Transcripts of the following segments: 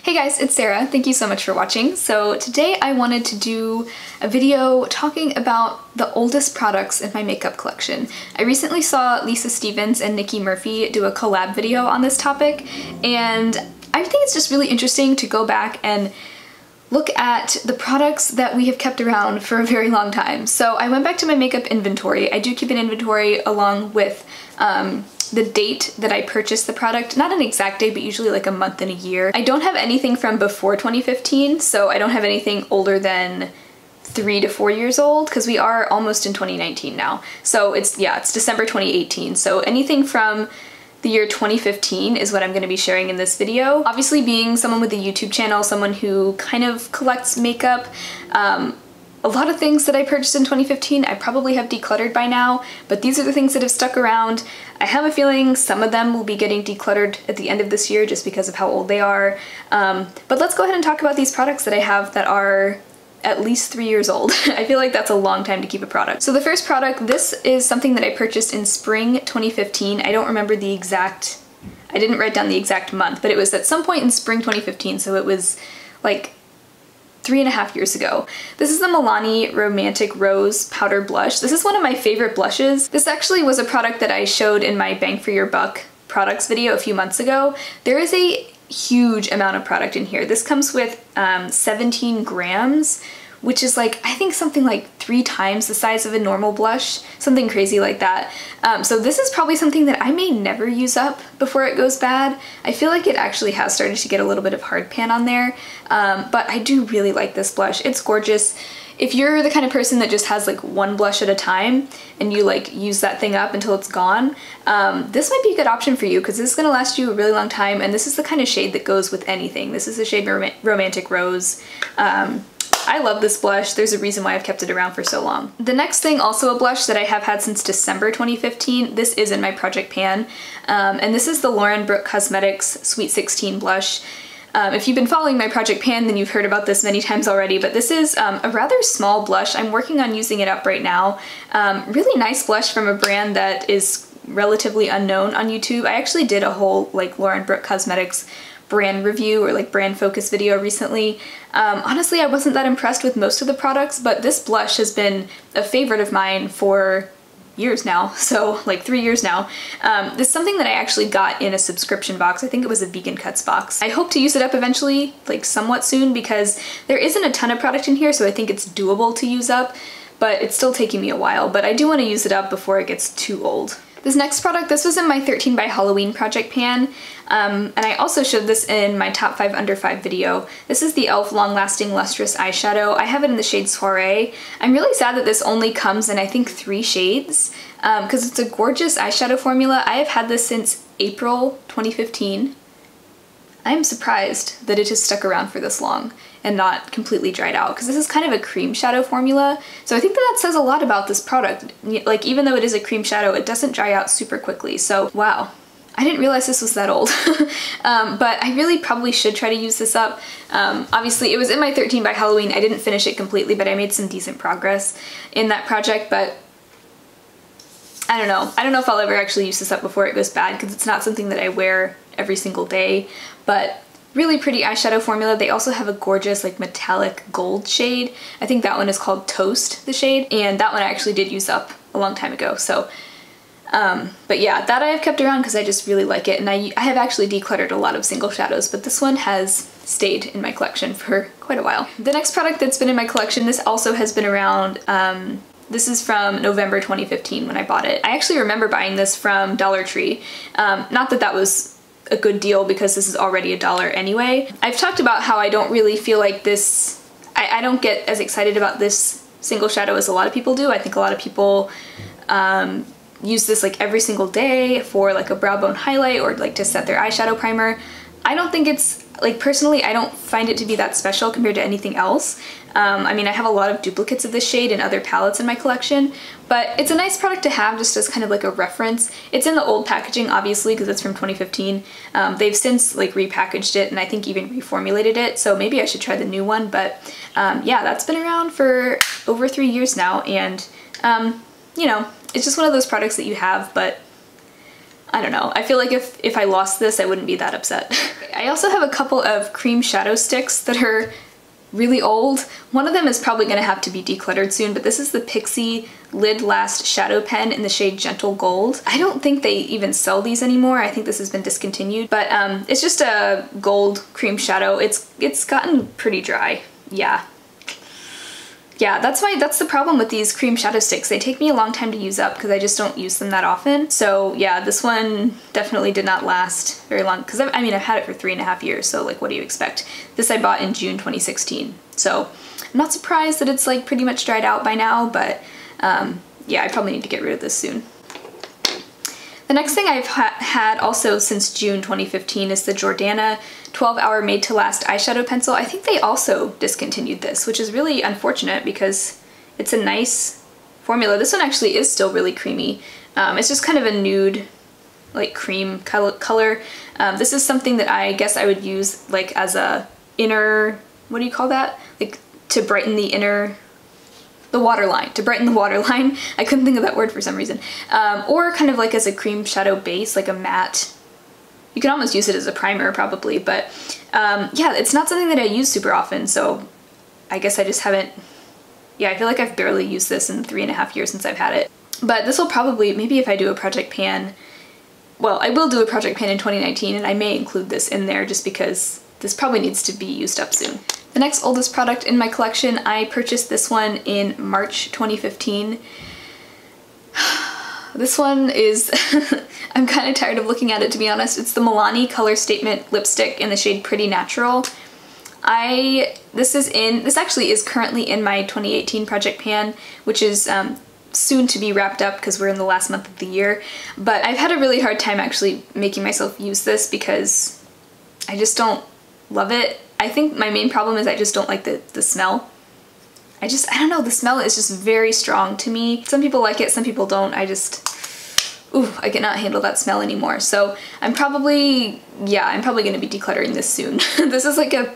Hey guys, it's Sarah. Thank you so much for watching. So today I wanted to do a video talking about the oldest products in my makeup collection. I recently saw Lisa Stevens and Niki Murphy do a collab video on this topic, and I think it's just really interesting to go back and look at the products that we have kept around for a very long time. So I went back to my makeup inventory. I do keep an inventory along with the date that I purchased the product. Not an exact date, but usually like a month and a year. I don't have anything from before 2015, so I don't have anything older than 3 to 4 years old, because we are almost in 2019 now. So it's December 2018. So anything from the year 2015 is what I'm going to be sharing in this video. Obviously, being someone with a YouTube channel, someone who kind of collects makeup, a lot of things that I purchased in 2015 I probably have decluttered by now, but these are the things that have stuck around. I have a feeling some of them will be getting decluttered at the end of this year just because of how old they are. But let's go ahead and talk about these products that I have that are at least 3 years old. I feel like that's a long time to keep a product. So the first product, this is something that I purchased in spring 2015. I don't remember the exact, I didn't write down the exact month, but it was at some point in spring 2015, so it was like 3.5 years ago. This is the Milani Romantic Rose Powder Blush. This is one of my favorite blushes. This actually was a product that I showed in my Bang for Your Buck products video a few months ago. There is a huge amount of product in here. This comes with 17 grams, which is like, I think something like 3 times the size of a normal blush, something crazy like that. So this is probably something that I may never use up before it goes bad. I feel like it actually has started to get a little bit of hard pan on there, but I do really like this blush. It's gorgeous. If you're the kind of person that just has like one blush at a time and you like use that thing up until it's gone, this might be a good option for you because this is going to last you a really long time, and this is the kind of shade that goes with anything. This is the shade Romantic Rose. I love this blush. There's a reason why I've kept it around for so long. The next thing, also a blush that I have had since December 2015. This is in my project pan, and this is the Brooke Cosmetiques Sweet 16 blush. If you've been following my project pan, then you've heard about this many times already, but this is a rather small blush. I'm working on using it up right now. Really nice blush from a brand that is relatively unknown on YouTube. I actually did a whole like Brooke Cosmetiques brand review or like brand focus video recently. Honestly, I wasn't that impressed with most of the products, but this blush has been a favorite of mine for years now, so like 3 years now. This is something that I actually got in a subscription box. I think it was a Vegan Cuts box. I hope to use it up eventually, like somewhat soon, because there isn't a ton of product in here, so I think it's doable to use up, but it's still taking me a while. But I do want to use it up before it gets too old. This next product, this was in my 13 by Halloween project pan, and I also showed this in my top 5 under 5 video. This is the e.l.f. Long Lasting Lustrous Eyeshadow. I have it in the shade Soiree. I'm really sad that this only comes in I think 3 shades, because it's a gorgeous eyeshadow formula. I have had this since April 2015. I'm surprised that it has stuck around for this long and not completely dried out, because this is kind of a cream shadow formula. So I think that says a lot about this product. Like, even though it is a cream shadow, it doesn't dry out super quickly. So wow, I didn't realize this was that old. But I really probably should try to use this up. Obviously, it was in my 13 by Halloween. I didn't finish it completely, but I made some decent progress in that project. But I don't know. I don't know if I'll ever actually use this up before it goes bad, because it's not something that I wear every single day. But really pretty eyeshadow formula. They also have a gorgeous like metallic gold shade. I think that one is called Toast, the shade, and that one I actually did use up a long time ago. So, but yeah, that I have kept around because I just really like it, and I have actually decluttered a lot of single shadows, but this one has stayed in my collection for quite a while. The next product that's been in my collection, this also has been around. This is from November 2015 when I bought it. I actually remember buying this from Dollar Tree. Not that that was a good deal, because this is already $1 anyway. I've talked about how I don't really feel like this, I don't get as excited about this single shadow as a lot of people do. I think a lot of people use this like every single day for like a brow bone highlight or like to set their eyeshadow primer. I don't think it's, like, personally, I don't find it to be that special compared to anything else. I mean, I have a lot of duplicates of this shade in other palettes in my collection, but it's a nice product to have just as kind of like a reference. It's in the old packaging, obviously, because it's from 2015. They've since like repackaged it and I think even reformulated it, so maybe I should try the new one. But yeah, that's been around for over 3 years now, and you know, it's just one of those products that you have, but I don't know. I feel like if I lost this, I wouldn't be that upset. I also have a couple of cream shadow sticks that are really old. One of them is probably gonna have to be decluttered soon, but this is the Pixi Lid Last Shadow Pen in the shade Gentle Gold. I don't think they even sell these anymore. I think this has been discontinued, but it's just a gold cream shadow. It's gotten pretty dry. Yeah, that's the problem with these cream shadow sticks. They take me a long time to use up because I just don't use them that often. So yeah, this one definitely did not last very long because I mean, I've had it for 3.5 years, so like what do you expect? This I bought in June 2016. So I'm not surprised that it's like pretty much dried out by now, but yeah, I probably need to get rid of this soon. The next thing I've had also since June 2015 is the Jordana 12-Hour Made to Last eyeshadow pencil. I think they also discontinued this, which is really unfortunate because it's a nice formula. This one actually is still really creamy. It's just kind of a nude, like cream color. This is something that I guess I would use like as a inner, what do you call that? Like to brighten the inner, the waterline, to brighten the waterline. I couldn't think of that word for some reason. Or kind of like as a cream shadow base, like a matte. You can almost use it as a primer probably, but yeah, it's not something that I use super often, so I guess I just haven't, yeah, I feel like I've barely used this in 3.5 years since I've had it. But this will probably, maybe if I do a project pan, well, I will do a project pan in 2019 and I may include this in there just because this probably needs to be used up soon. The next oldest product in my collection, I purchased this one in March 2015. This one is, I'm kind of tired of looking at it to be honest. It's the Milani Color Statement Lipstick in the shade Pretty Natural. This actually is currently in my 2018 project pan, which is soon to be wrapped up because we're in the last month of the year. But I've had a really hard time actually making myself use this because I just don't love it. I think my main problem is I just don't like the smell. I don't know, the smell is just very strong to me. Some people like it, some people don't. I cannot handle that smell anymore. So I'm probably gonna be decluttering this soon. This is like a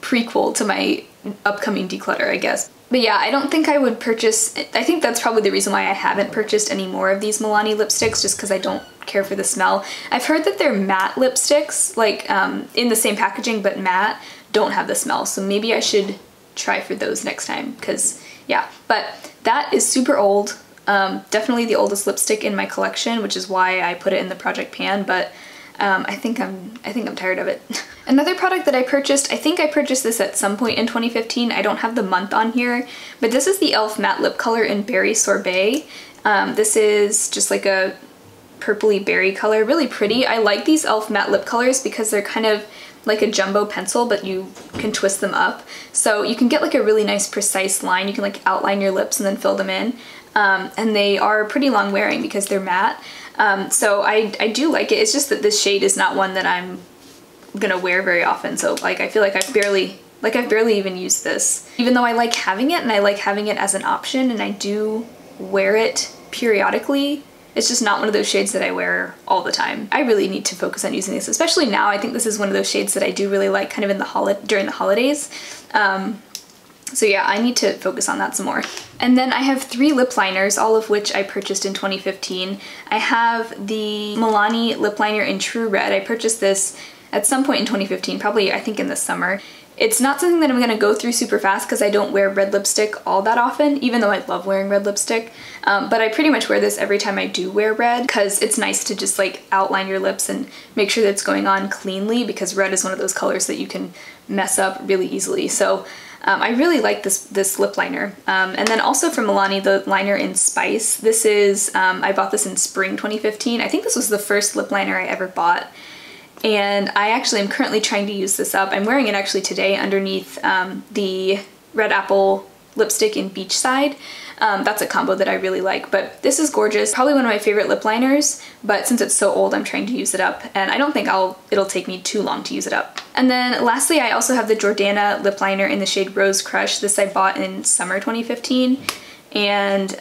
prequel to my upcoming declutter, I guess. But yeah, I don't think I would purchase, I think that's probably the reason why I haven't purchased any more of these Milani lipsticks, just because I don't care for the smell. I've heard that they're matte lipsticks, like in the same packaging but matte, don't have the smell, so maybe I should try for those next time, because yeah. But that is super old, definitely the oldest lipstick in my collection, which is why I put it in the project pan, but I think I'm tired of it. Another product that I purchased, I think I purchased this at some point in 2015. I don't have the month on here, but this is the e.l.f. Matte Lip Color in Berry Sorbet. This is just like a purpley berry color, really pretty. I like these e.l.f. matte lip colors because they're kind of like a jumbo pencil, but you can twist them up. So you can get like a really nice precise line. You can like outline your lips and then fill them in. And they are pretty long wearing because they're matte. So I do like it. It's just that this shade is not one that I'm gonna wear very often. So like I feel like I've barely even used this. Even though I like having it and I like having it as an option and I do wear it periodically, it's just not one of those shades that I wear all the time. I really need to focus on using this, especially now. I think this is one of those shades that I do really like kind of in during the holidays. So yeah, I need to focus on that some more. And then I have 3 lip liners, all of which I purchased in 2015. I have the Milani lip liner in True Red. I purchased this at some point in 2015, probably I think in the summer. It's not something that I'm gonna go through super fast because I don't wear red lipstick all that often, even though I love wearing red lipstick. But I pretty much wear this every time I do wear red because it's nice to just like outline your lips and make sure that it's going on cleanly, because red is one of those colors that you can mess up really easily. So I really like this lip liner. And then also from Milani, the liner in Spice. This is, I bought this in spring 2015. I think this was the first lip liner I ever bought. And I actually am currently trying to use this up. I'm wearing it actually today underneath the Red Apple lipstick in Beachside. That's a combo that I really like, but this is gorgeous. Probably one of my favorite lip liners, but since it's so old, I'm trying to use it up, and I don't think it'll take me too long to use it up. And then lastly, I also have the Jordana lip liner in the shade Rose Crush. This I bought in summer 2015, and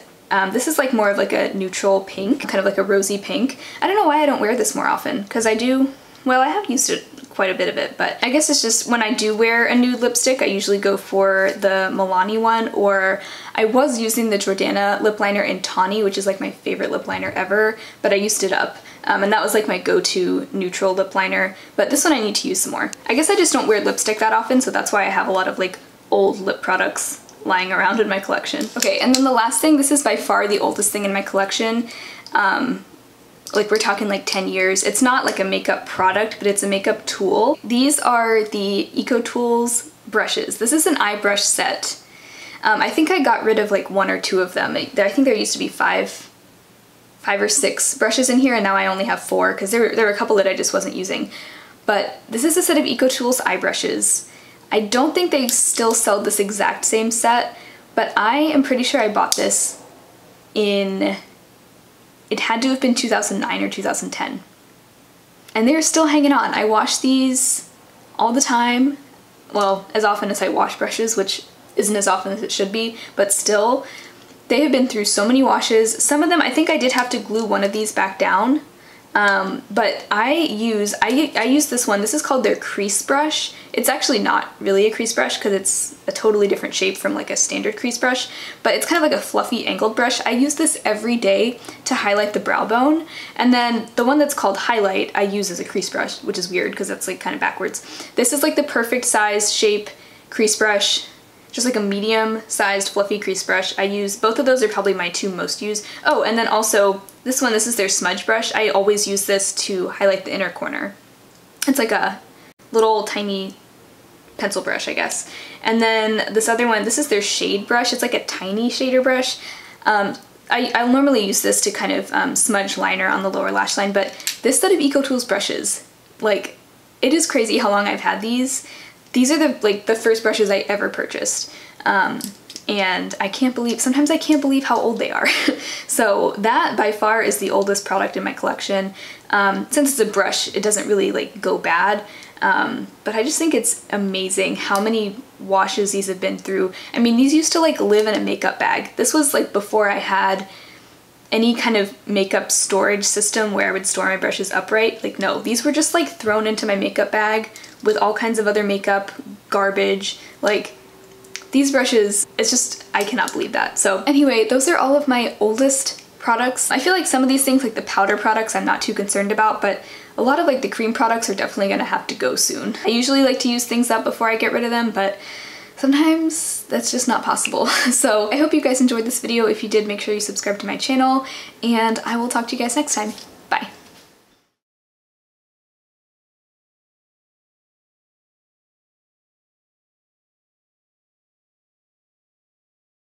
this is like more of like a neutral pink, kind of like a rosy pink. I don't know why I don't wear this more often, because I do. Well, I have used it quite a bit of it, but I guess it's just when I do wear a nude lipstick, I usually go for the Milani one, or I was using the Jordana lip liner in Tawny, which is like my favorite lip liner ever, but I used it up. and that was like my go-to neutral lip liner, but this one I need to use some more. I guess I just don't wear lipstick that often, so that's why I have a lot of like old lip products lying around in my collection. Okay, and then the last thing, this is by far the oldest thing in my collection. Like we're talking like 10 years. It's not like a makeup product, but it's a makeup tool. These are the Eco Tools brushes. This is an eye brush set. I think I got rid of like 1 or 2 of them. I think there used to be 5 or 6 brushes in here, and now I only have 4 because there were a couple that I just wasn't using. But this is a set of Eco Tools eye brushes. I don't think they still sell this exact same set, but I am pretty sure I bought this in, it had to have been 2009 or 2010. And they're still hanging on. I wash these all the time. Well, as often as I wash brushes, which isn't as often as it should be, but still, they have been through so many washes. Some of them, I think I did have to glue one of these back down. But I use this one. This is called their crease brush. It's actually not really a crease brush because it's a totally different shape from like a standard crease brush, but it's kind of like a fluffy angled brush. I use this every day to highlight the brow bone. And then the one that's called Highlight I use as a crease brush, which is weird because that's like kind of backwards. This is like the perfect size shape crease brush. Just like a medium-sized fluffy crease brush. I use, both of those are probably my 2 most used. Oh, and then also this one, this is their smudge brush. I always use this to highlight the inner corner. It's like a little tiny pencil brush, I guess. And then this other one, this is their shade brush. It's like a tiny shader brush. I normally use this to kind of smudge liner on the lower lash line, but this set of Eco Tools brushes, like, it is crazy how long I've had these. These are the first brushes I ever purchased, and I can't believe, sometimes I can't believe how old they are. So that by far is the oldest product in my collection. Since it's a brush, it doesn't really like go bad, but I just think it's amazing how many washes these have been through. I mean, these used to like live in a makeup bag. This was like before I had any kind of makeup storage system where I would store my brushes upright. Like, no, these were just like thrown into my makeup bag with all kinds of other makeup garbage. Like, these brushes, it's just, I cannot believe that. So anyway, those are all of my oldest products. I feel like some of these things, like the powder products, I'm not too concerned about, but a lot of like the cream products are definitely gonna have to go soon. I usually like to use things up before I get rid of them, but sometimes that's just not possible. So I hope you guys enjoyed this video. If you did, make sure you subscribe to my channel, and I will talk to you guys next time. Bye.